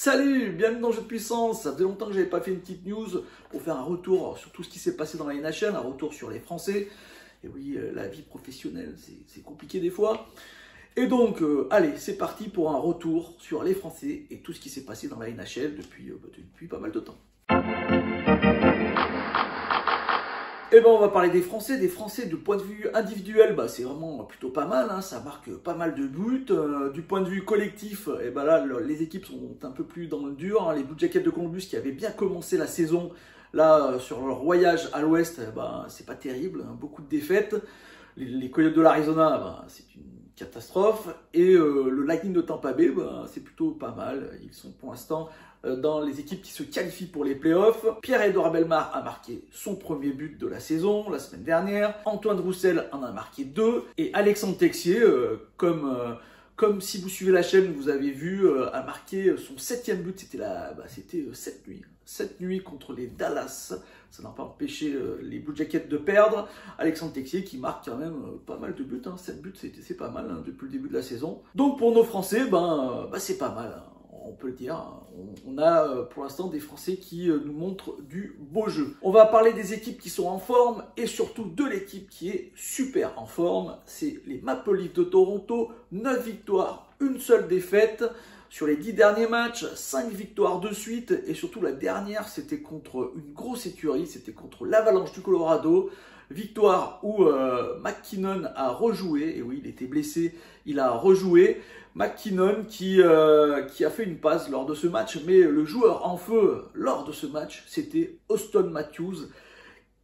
Salut, bienvenue dans Jeux de Puissance. Ça faisait longtemps que j'avais pas fait une petite news pour faire un retour sur tout ce qui s'est passé dans la NHL, un retour sur les Français. Et oui, la vie professionnelle, c'est compliqué des fois. Et donc, allez, c'est parti pour un retour sur les Français et tout ce qui s'est passé dans la NHL depuis pas mal de temps. Et ben on va parler des Français du point de vue individuel, c'est vraiment plutôt pas mal, hein, ça marque pas mal de buts. Du point de vue collectif, et ben là les équipes sont un peu plus dans le dur, hein. Les Blue Jackets de Columbus qui avaient bien commencé la saison, là sur leur voyage à l'ouest, c'est pas terrible, hein, beaucoup de défaites. Les Coyotes de l'Arizona, c'est une catastrophe. Et le Lightning de Tampa Bay, c'est plutôt pas mal. Ils sont pour l'instant dans les équipes qui se qualifient pour les playoffs. Pierre-Edouard Bellemare a marqué son premier but de la saison la semaine dernière. Antoine Roussel en a marqué 2. Et Alexandre Texier, comme si vous suivez la chaîne, vous avez vu, a marqué son 7e but. C'était cette nuit. Cette nuit contre les Dallas. Ça n'a pas empêché les Blue Jackets de perdre. Alexandre Texier qui marque quand même pas mal de buts. 7 buts, c'est pas mal, hein, depuis le début de la saison. Donc pour nos Français, c'est pas mal, hein, on peut le dire. On a pour l'instant des Français qui nous montrent du beau jeu. On va parler des équipes qui sont en forme et surtout de l'équipe qui est super en forme. C'est les Maple Leafs de Toronto. 9 victoires, une seule défaite. Sur les 10 derniers matchs, 5 victoires de suite, et surtout la dernière, c'était contre une grosse écurie, c'était contre l'Avalanche du Colorado. Victoire où McKinnon a rejoué, et oui, il était blessé, il a rejoué. McKinnon qui a fait une passe lors de ce match, mais le joueur en feu lors de ce match, c'était Auston Matthews.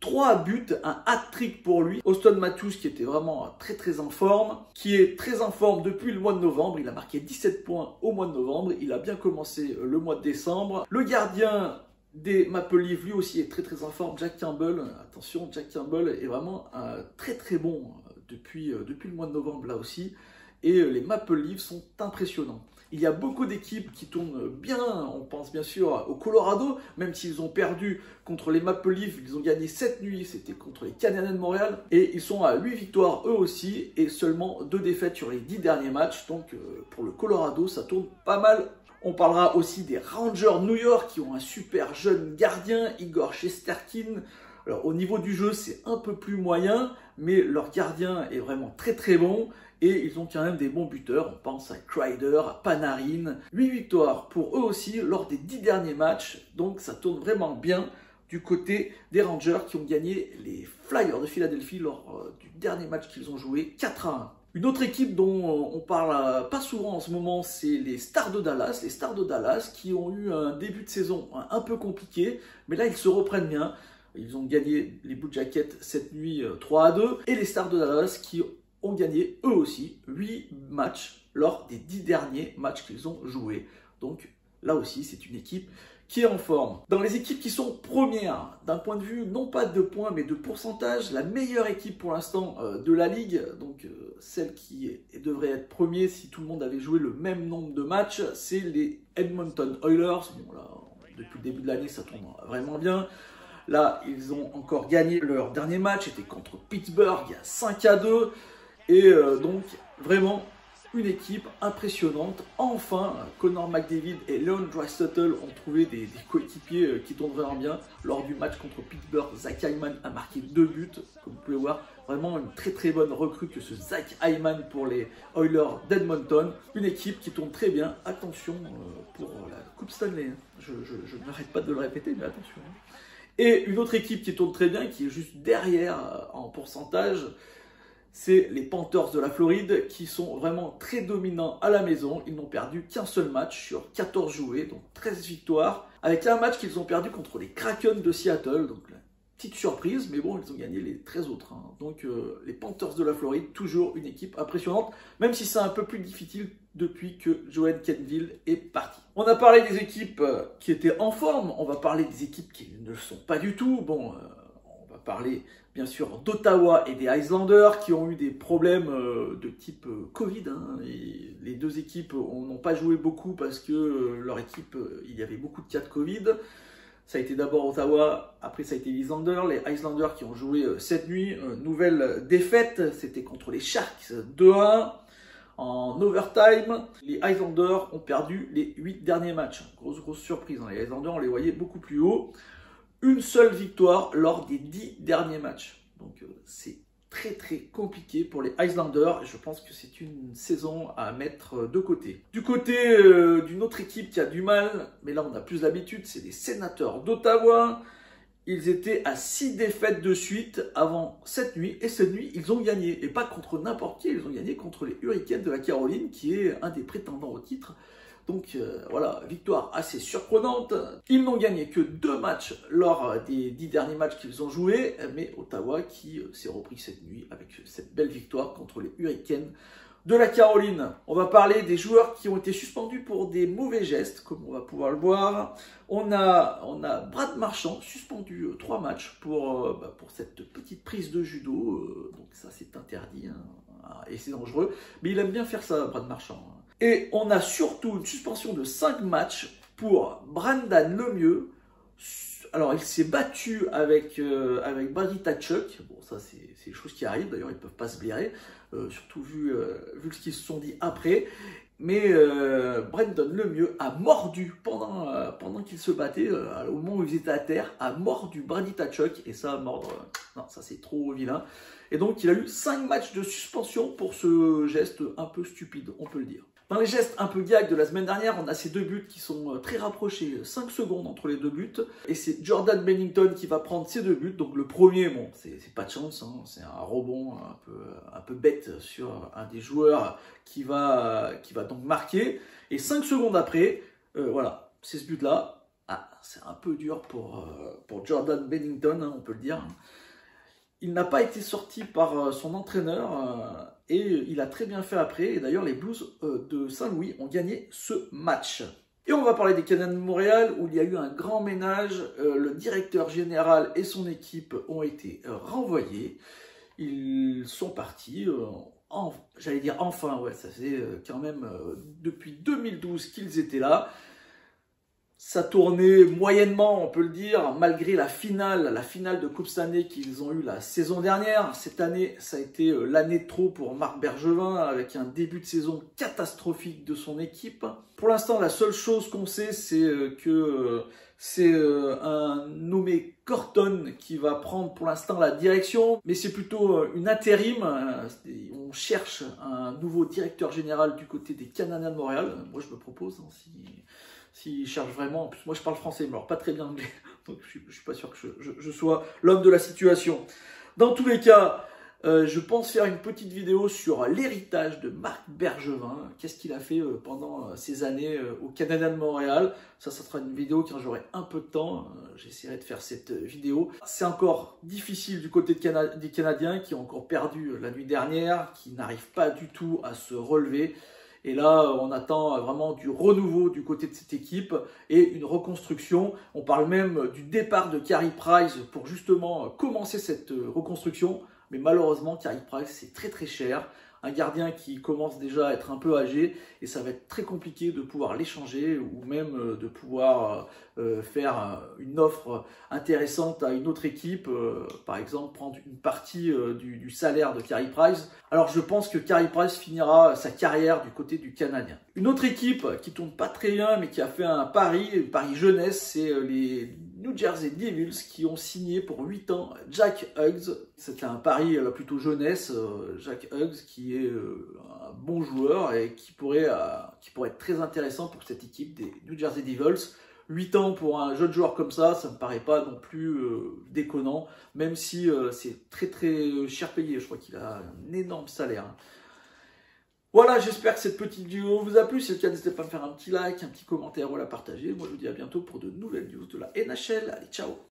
3 buts, un hat-trick pour lui. Auston Matthews qui était vraiment très en forme, qui est très en forme depuis le mois de novembre. Il a marqué 17 points au mois de novembre. Il a bien commencé le mois de décembre. Le gardien des Maple Leafs, lui aussi, est très en forme. Jack Campbell, attention, Jack Campbell est vraiment très bon depuis le mois de novembre là aussi. Et les Maple Leafs sont impressionnants. Il y a beaucoup d'équipes qui tournent bien, on pense bien sûr au Colorado, même s'ils ont perdu contre les Maple Leafs, ils ont gagné cette nuit, c'était contre les Canadiens de Montréal, et ils sont à 8 victoires eux aussi, et seulement 2 défaites sur les 10 derniers matchs, donc pour le Colorado, ça tourne pas mal. On parlera aussi des Rangers New York, qui ont un super jeune gardien, Igor Shesterkin. Alors au niveau du jeu, c'est un peu plus moyen, mais leur gardien est vraiment très bon. Et ils ont quand même des bons buteurs, on pense à Kreider, à Panarin. 8 victoires pour eux aussi lors des 10 derniers matchs, donc ça tourne vraiment bien du côté des Rangers qui ont gagné les Flyers de Philadelphie lors du dernier match qu'ils ont joué 4-1. Une autre équipe dont on parle pas souvent en ce moment, c'est les Stars de Dallas. Les Stars de Dallas qui ont eu un début de saison un peu compliqué, mais là ils se reprennent bien. Ils ont gagné les Blue Jackets cette nuit 3-2, et les Stars de Dallas qui ont gagné eux aussi 8 matchs lors des 10 derniers matchs qu'ils ont joués. Donc là aussi, c'est une équipe qui est en forme. Dans les équipes qui sont premières, d'un point de vue non pas de points mais de pourcentage, la meilleure équipe pour l'instant de la ligue, donc celle qui devrait être premier si tout le monde avait joué le même nombre de matchs, c'est les Edmonton Oilers. Bon là, depuis le début de l'année, ça tourne vraiment bien. Là, ils ont encore gagné leur dernier match, c'était contre Pittsburgh, il y a 5-2. Et donc, vraiment, une équipe impressionnante. Enfin, Connor McDavid et Leon Draisaitl ont trouvé des coéquipiers qui tournent vraiment bien. Lors du match contre Pittsburgh, Zach Hyman a marqué 2 buts. Comme vous pouvez voir, vraiment une très bonne recrue que ce Zach Hyman pour les Oilers d'Edmonton. Une équipe qui tourne très bien. Attention pour la Coupe Stanley. Je n'arrête pas de le répéter, mais attention. Et une autre équipe qui tourne très bien, qui est juste derrière en pourcentage, c'est les Panthers de la Floride qui sont vraiment très dominants à la maison. Ils n'ont perdu qu'un seul match sur 14 joués, donc 13 victoires. Avec un match qu'ils ont perdu contre les Kraken de Seattle, donc petite surprise, mais bon, ils ont gagné les 13 autres. Hein. Donc les Panthers de la Floride, toujours une équipe impressionnante, même si c'est un peu plus difficile depuis que Joel Quenneville est parti. On a parlé des équipes qui étaient en forme, on va parler des équipes qui ne le sont pas du tout. Bon, on va parler bien sûr d'Ottawa et des Islanders qui ont eu des problèmes de type Covid. Hein. Et les deux équipes n'ont pas joué beaucoup parce que leur équipe, il y avait beaucoup de cas de Covid. Ça a été d'abord Ottawa, après ça a été les Islanders. Les Islanders qui ont joué cette nuit. Nouvelle défaite, c'était contre les Sharks 2-1. en overtime. Les Islanders ont perdu les 8 derniers matchs. Grosse surprise, hein. Les Islanders, on les voyait beaucoup plus haut. Une seule victoire lors des 10 derniers matchs. Donc c'est très compliqué pour les Islanders. Je pense que c'est une saison à mettre de côté. Du côté d'une autre équipe qui a du mal, mais là on a plus l'habitude, c'est les Sénateurs d'Ottawa. Ils étaient à 6 défaites de suite avant cette nuit. Et cette nuit, ils ont gagné. Et pas contre n'importe qui, ils ont gagné contre les Hurricanes de la Caroline, qui est un des prétendants au titre. Donc voilà, victoire assez surprenante. Ils n'ont gagné que 2 matchs lors des 10 derniers matchs qu'ils ont joués. Mais Ottawa qui s'est repris cette nuit avec cette belle victoire contre les Hurricanes de la Caroline. On va parler des joueurs qui ont été suspendus pour des mauvais gestes, comme on va pouvoir le voir. On a Brad Marchand, suspendu 3 matchs pour cette petite prise de judo. Donc ça, c'est interdit, hein, et c'est dangereux. Mais il aime bien faire ça, Brad Marchand. Et on a surtout une suspension de 5 matchs pour Brandon Lemieux. Alors, il s'est battu avec Brady Tkachuk. Bon, ça, c'est des choses qui arrivent. D'ailleurs, ils ne peuvent pas se blairer, surtout vu ce qu'ils se sont dit après. Mais Brandon Lemieux a mordu pendant qu'il se battait, au moment où ils étaient à terre, a mordu Brady Tkachuk. Et ça, mordre, non, ça c'est trop vilain. Et donc, il a eu 5 matchs de suspension pour ce geste un peu stupide, on peut le dire. Dans les gestes un peu gag de la semaine dernière, on a ces 2 buts qui sont très rapprochés, 5 secondes entre les 2 buts. Et c'est Jordan Binnington qui va prendre ces 2 buts. Donc le premier, bon, c'est pas de chance, hein, c'est un rebond un peu bête sur un des joueurs qui va donc marquer. Et 5 secondes après, voilà, c'est ce but-là. Ah, c'est un peu dur pour Jordan Binnington, hein, on peut le dire. Il n'a pas été sorti par son entraîneur et il a très bien fait après. Et d'ailleurs, les Blues de Saint-Louis ont gagné ce match. Et on va parler des Canadiens de Montréal où il y a eu un grand ménage. Le directeur général et son équipe ont été renvoyés. Ils sont partis, j'allais dire enfin, ouais, ça faisait quand même depuis 2012 qu'ils étaient là. Ça tournait moyennement, on peut le dire, malgré la finale de Coupe Stanley qu'ils ont eu la saison dernière. Cette année, ça a été l'année de trop pour Marc Bergevin, avec un début de saison catastrophique de son équipe. Pour l'instant, la seule chose qu'on sait, c'est que c'est un nommé Gorton qui va prendre pour l'instant la direction, mais c'est plutôt une intérim. On cherche un nouveau directeur général du côté des Canadiens de Montréal. Moi, je me propose, hein, s'ils cherchent vraiment. En plus, moi je parle français, mais alors pas très bien anglais, donc je suis pas sûr que je sois l'homme de la situation. Dans tous les cas, je pense faire une petite vidéo sur l'héritage de Marc Bergevin. Qu'est-ce qu'il a fait pendant ces années au Canadien de Montréal. Ça sera une vidéo quand j'aurai un peu de temps. J'essaierai de faire cette vidéo. C'est encore difficile du côté des Canadiens qui ont encore perdu la nuit dernière, qui n'arrivent pas du tout à se relever. Et là, on attend vraiment du renouveau du côté de cette équipe et une reconstruction. On parle même du départ de Carey Price pour justement commencer cette reconstruction. Mais malheureusement, Carey Price, c'est très cher. Un gardien qui commence déjà à être un peu âgé et ça va être très compliqué de pouvoir l'échanger ou même de pouvoir faire une offre intéressante à une autre équipe, par exemple prendre une partie du salaire de Carey Price. Alors je pense que Carey Price finira sa carrière du côté du Canadien. Une autre équipe qui tourne pas très bien mais qui a fait un pari jeunesse, c'est les New Jersey Devils qui ont signé pour 8 ans Jack Hughes. C'était un pari plutôt jeunesse. Jack Hughes qui est un bon joueur et qui pourrait être très intéressant pour cette équipe des New Jersey Devils. 8 ans pour un jeune joueur comme ça me paraît pas non plus déconnant, même si c'est très cher payé. Je crois qu'il a un énorme salaire. Voilà, j'espère que cette petite vidéo vous a plu. Si c'est le cas, n'hésitez pas à me faire un petit like, un petit commentaire ou à la partager. Moi, je vous dis à bientôt pour de nouvelles news de la NHL. Allez, ciao!